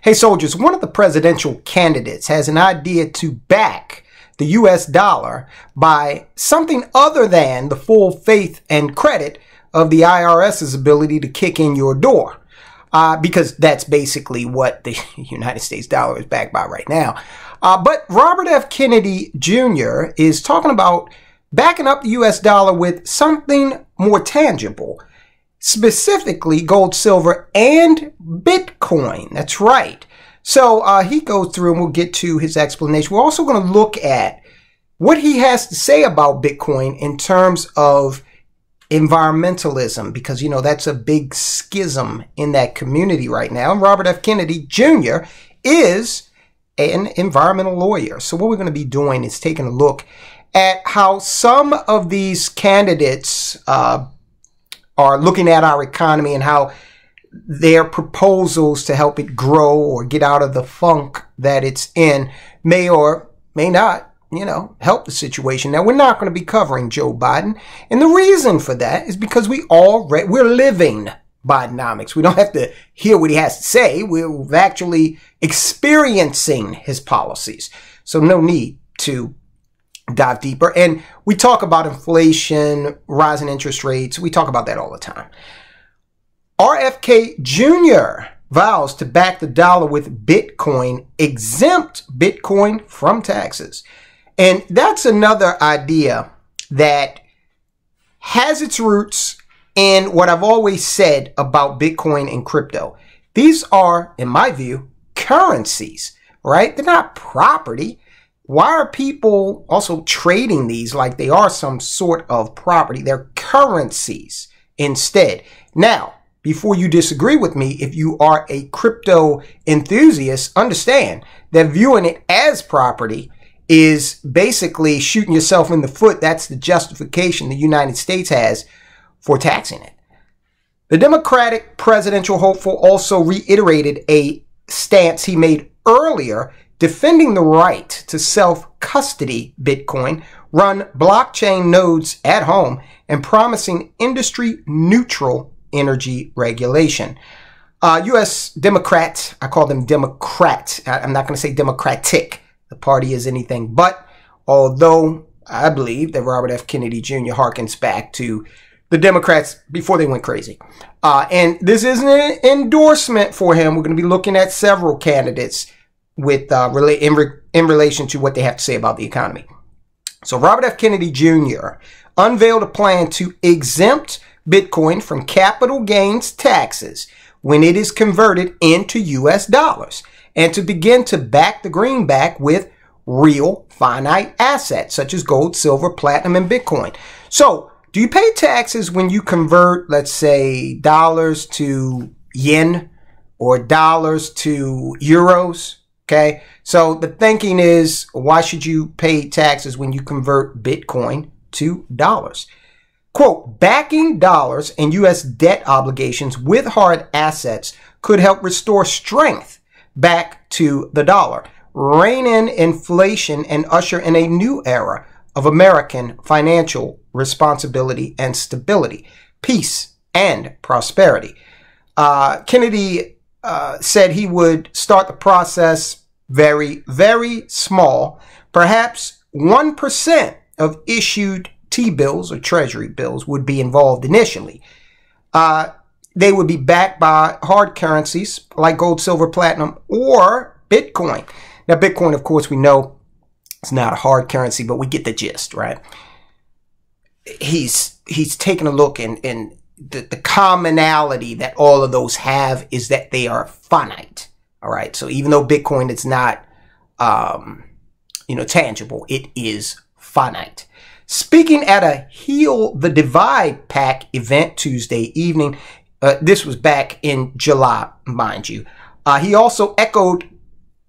Hey soldiers, one of the presidential candidates has an idea to back the US dollar by something other than the full faith and credit of the IRS's ability to kick in your door. Because that's basically what the United States dollar is backed by right now. But Robert F. Kennedy Jr. is talking about backing up the US dollar with something more tangible. Specifically gold, silver, and Bitcoin. That's right. So he goes through and we'll get to his explanation. We're also going to look at what he has to say about Bitcoin in terms of environmentalism, because, you know, that's a big schism in that community right now. And Robert F. Kennedy Jr. is an environmental lawyer. So what we're going to be doing is taking a look at how some of these candidates are looking at our economy and how their proposals to help it grow or get out of the funk that it's in may or may not, you know, help the situation. Now, we're not going to be covering Joe Biden. And the reason for that is because we're living Bidenomics. We don't have to hear what he has to say. We're actually experiencing his policies. So no need to dive deeper. And we talk about inflation, rising interest rates. We talk about that all the time. RFK Jr. vows to back the dollar with Bitcoin, exempt Bitcoin from taxes. And that's another idea that has its roots in what I've always said about Bitcoin and crypto. These are, in my view, currencies, right? They're not property. Why are people also trading these like they are some sort of property? They're currencies instead. Now, before you disagree with me, if you are a crypto enthusiast, understand that viewing it as property is basically shooting yourself in the foot. That's the justification the United States has for taxing it. The Democratic presidential hopeful also reiterated a stance he made earlier, defending the right to self-custody Bitcoin, run blockchain nodes at home, and promising industry-neutral energy regulation. U.S. Democrats, I call them Democrats. I'm not going to say Democratic. The party is anything but, although I believe that Robert F. Kennedy Jr. harkens back to the Democrats before they went crazy. And this isn't an endorsement for him. We're going to be looking at several candidates with in relation to what they have to say about the economy. So Robert F. Kennedy Jr. unveiled a plan to exempt Bitcoin from capital gains taxes when it is converted into US dollars, and to begin to back the greenback with real finite assets such as gold, silver, platinum, and Bitcoin. So do you pay taxes when you convert, let's say, dollars to yen or dollars to euros? Okay, so the thinking is, why should you pay taxes when you convert Bitcoin to dollars? Quote, backing dollars and U.S. debt obligations with hard assets could help restore strength back to the dollar, rein in inflation, and usher in a new era of American financial responsibility and stability, peace, and prosperity. Kennedy said he would start the process very, very small. Perhaps 1% of issued T-bills or treasury bills would be involved initially. They would be backed by hard currencies like gold, silver, platinum, or Bitcoin. Now, Bitcoin, of course, we know it's not a hard currency, but we get the gist, right? He's taken a look, and the commonality that all of those have is that they are finite. All right. So even though Bitcoin is not, tangible, it is finite. Speaking at a Heal the Divide PAC event Tuesday evening, this was back in July, mind you. He also echoed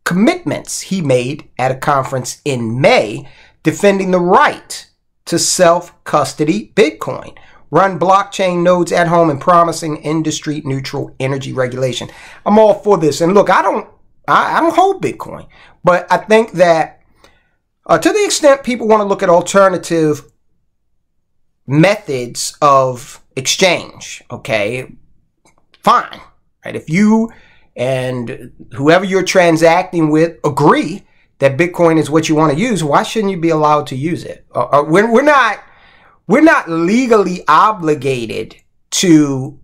commitments he made at a conference in May, defending the right to self-custody Bitcoin, run blockchain nodes at home, and promising industry-neutral energy regulation. I'm all for this. And look, I don't hold Bitcoin, but I think that to the extent people want to look at alternative methods of exchange, okay, fine. Right? If you and whoever you're transacting with agree that Bitcoin is what you want to use, why shouldn't you be allowed to use it? We're not legally obligated to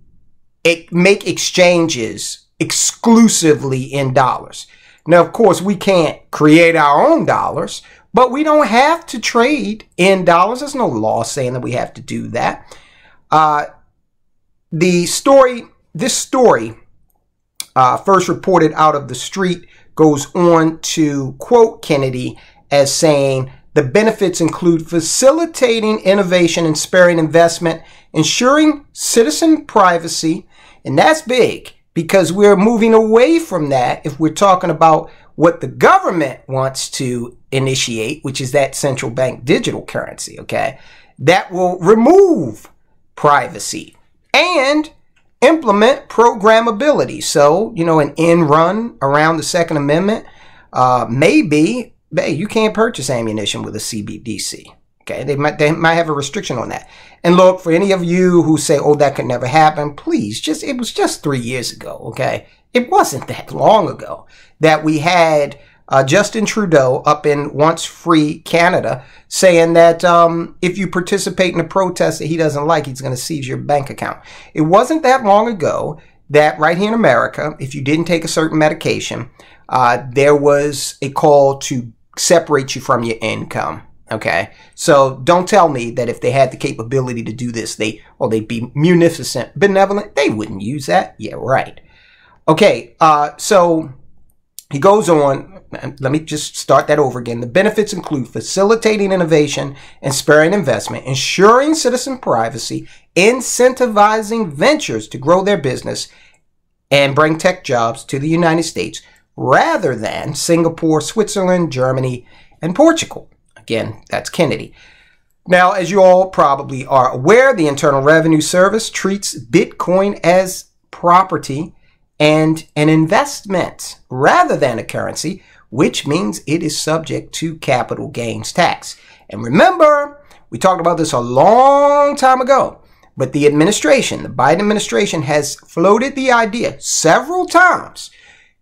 make exchanges exclusively in dollars. Now, of course, we can't create our own dollars, but we don't have to trade in dollars. There's no law saying that we have to do that. This story, first reported out of the street, goes on to quote Kennedy as saying, the benefits include facilitating innovation and sparing investment, ensuring citizen privacy, and that's big because we're moving away from that if we're talking about what the government wants to initiate, which is that central bank digital currency, okay? That will remove privacy and implement programmability. So, an end run around the Second Amendment maybe, hey, you can't purchase ammunition with a CBDC. Okay, they might have a restriction on that. And look, for any of you who say, oh, that could never happen, please, it was just 3 years ago, okay? It wasn't that long ago that we had Justin Trudeau up in once free Canada saying that if you participate in a protest that he doesn't like, he's going to seize your bank account. It wasn't that long ago that right here in America, if you didn't take a certain medication, there was a call to separate you from your income. Okay, so don't tell me that if they had the capability to do this, they'd be munificent, benevolent. They wouldn't use that. Yeah, right. Okay, so he goes on. Let me just start that over again. The benefits include facilitating innovation and sparing investment, ensuring citizen privacy, incentivizing ventures to grow their business and bring tech jobs to the United States rather than Singapore, Switzerland, Germany, and Portugal. Again, that's Kennedy. Now, as you all probably are aware, the Internal Revenue Service treats Bitcoin as property and an investment rather than a currency, which means it is subject to capital gains tax. And remember, we talked about this a long time ago, but the administration, the Biden administration, has floated the idea several times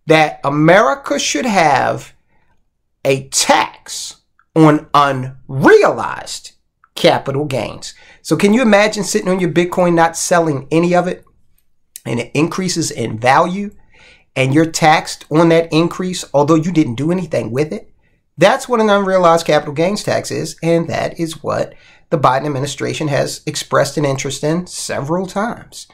that America should have a tax on unrealized capital gains. So can you imagine sitting on your Bitcoin, not selling any of it, and it increases in value, and you're taxed on that increase, although you didn't do anything with it? That's what an unrealized capital gains tax is, and that is what the Biden administration has expressed an interest in several times.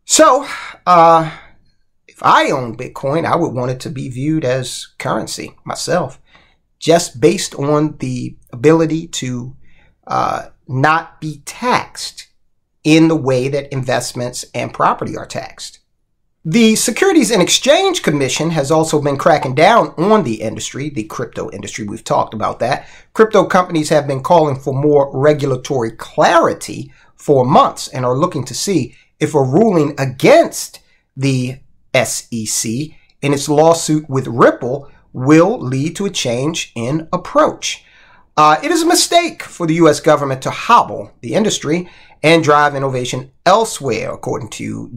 So, if I own Bitcoin, I would want it to be viewed as currency myself, just based on the ability to not be taxed in the way that investments and property are taxed. The Securities and Exchange Commission has also been cracking down on the industry, the crypto industry. We've talked about that. Crypto companies have been calling for more regulatory clarity for months and are looking to see if a ruling against the SEC in its lawsuit with Ripple will lead to a change in approach. It is a mistake for the U.S. government to hobble the industry and drive innovation elsewhere, according to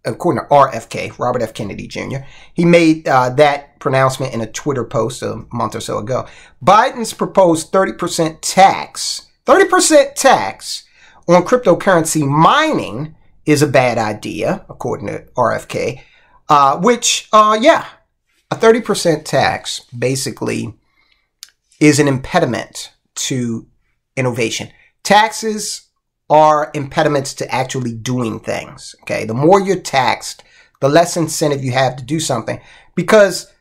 RFK, Robert F. Kennedy Jr. He made that pronouncement in a Twitter post a month or so ago. Biden's proposed 30% tax on cryptocurrency mining is a bad idea, according to RFK, a 30% tax basically is an impediment to innovation. Taxes are impediments to actually doing things, okay? The more you're taxed, the less incentive you have to do something because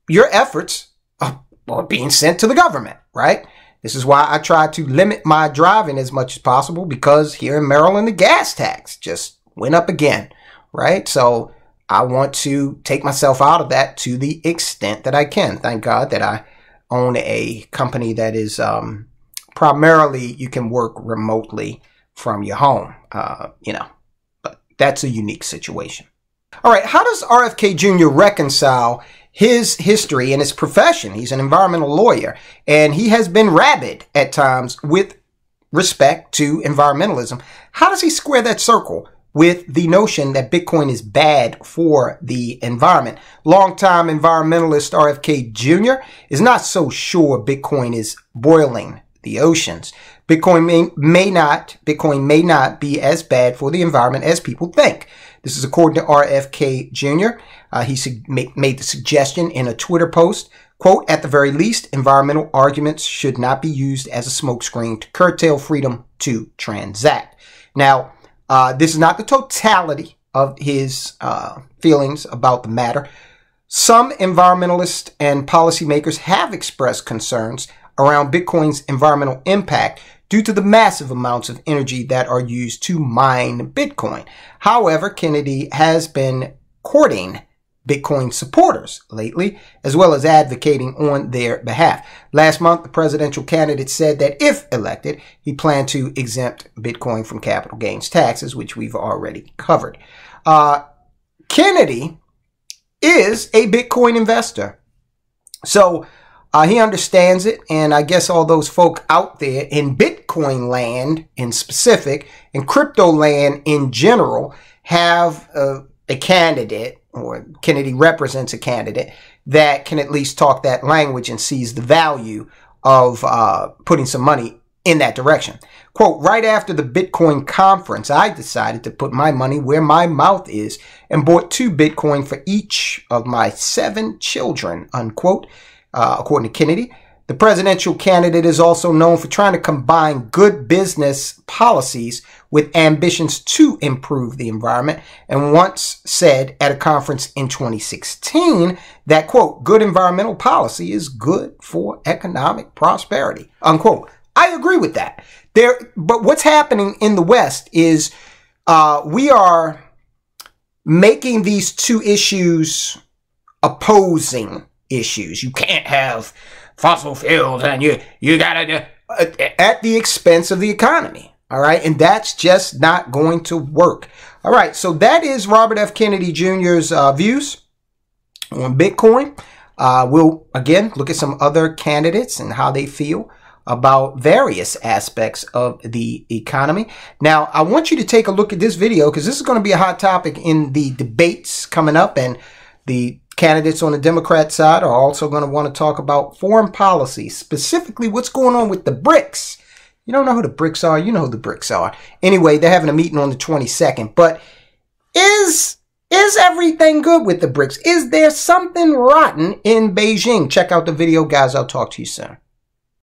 your efforts are being sent to the government, right? This is why I try to limit my driving as much as possible because here in Maryland, the gas tax just went up again, right? So I want to take myself out of that to the extent that I can. Thank God that I own a company that is primarily you can work remotely from your home, but that's a unique situation. All right, how does RFK Jr. reconcile his history and his profession? He's an environmental lawyer, and he has been rabid at times with respect to environmentalism. How does he square that circle with the notion that Bitcoin is bad for the environment. Longtime environmentalist RFK Jr. is not so sure Bitcoin is boiling the oceans. Bitcoin may not be as bad for the environment as people think. This is according to RFK Jr. He made the suggestion in a Twitter post, quote, "At the very least, environmental arguments should not be used as a smokescreen to curtail freedom to transact." Now, this is not the totality of his feelings about the matter. Some environmentalists and policymakers have expressed concerns around Bitcoin's environmental impact due to the massive amounts of energy that are used to mine Bitcoin. However, Kennedy has been courting Bitcoin supporters lately, as well as advocating on their behalf. Last month, the presidential candidate said that if elected, he planned to exempt Bitcoin from capital gains taxes, which we've already covered. Kennedy is a Bitcoin investor. So he understands it, and I guess all those folk out there in Bitcoin land in specific, and crypto land in general, have a candidate, or Kennedy represents a candidate, that can at least talk that language and sees the value of putting some money in that direction. Quote, "Right after the Bitcoin conference, I decided to put my money where my mouth is and bought 2 Bitcoin for each of my 7 children," unquote. According to Kennedy, the presidential candidate is also known for trying to combine good business policies with ambitions to improve the environment, and once said at a conference in 2016 that, quote, "Good environmental policy is good for economic prosperity," unquote. I agree with that. But what's happening in the West is we are making these two issues opposing issues. You can't have fossil fuels, and you gotta at the expense of the economy. All right, and that's just not going to work. All right, so that is Robert F. Kennedy Jr.'s views on Bitcoin. We'll again look at some other candidates and how they feel about various aspects of the economy. Now, I want you to take a look at this video because this is going to be a hot topic in the debates coming up, and the candidates on the Democrat side are also going to want to talk about foreign policy, specifically what's going on with the BRICS. You don't know who the BRICS are? You know who the BRICS are. Anyway, they're having a meeting on the 22nd. But is everything good with the BRICS? Is there something rotten in Beijing? Check out the video, guys. I'll talk to you soon.